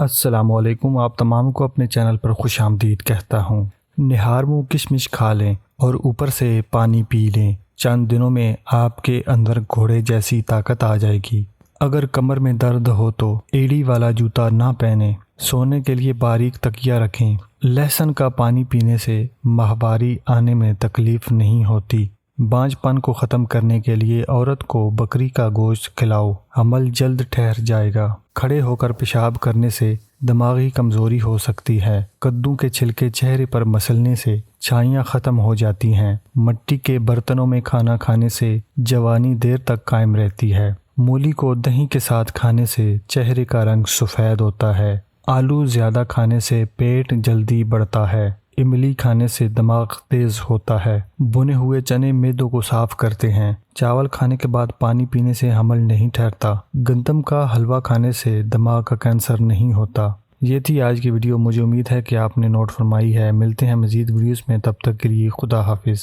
अस्सलामुअलैकुम। आप तमाम को अपने चैनल पर खुश आमदीद कहता हूँ। निहार मुँह किशमिश खा लें और ऊपर से पानी पी लें। चंद दिनों में आपके अंदर घोड़े जैसी ताकत आ जाएगी। अगर कमर में दर्द हो तो एड़ी वाला जूता ना पहने। सोने के लिए बारीक तकिया रखें। लहसुन का पानी पीने से माहवारी आने में तकलीफ नहीं होती। बांझपन को ख़त्म करने के लिए औरत को बकरी का गोश्त खिलाओ, अमल जल्द ठहर जाएगा। खड़े होकर पेशाब करने से दिमागी कमज़ोरी हो सकती है। कद्दू के छिलके चेहरे पर मसलने से छाइयाँ ख़त्म हो जाती हैं। मिट्टी के बर्तनों में खाना खाने से जवानी देर तक कायम रहती है। मूली को दही के साथ खाने से चेहरे का रंग सफ़ेद होता है। आलू ज़्यादा खाने से पेट जल्दी बढ़ता है। इमली खाने से दिमाग तेज होता है। भुने हुए चने मेदों को साफ करते हैं। चावल खाने के बाद पानी पीने से हमल नहीं ठहरता। गंदम का हलवा खाने से दिमाग का कैंसर नहीं होता। ये थी आज की वीडियो। मुझे उम्मीद है कि आपने नोट फरमाई है। मिलते हैं मज़ीद वीडियोस में, तब तक के लिए खुदा हाफिज़।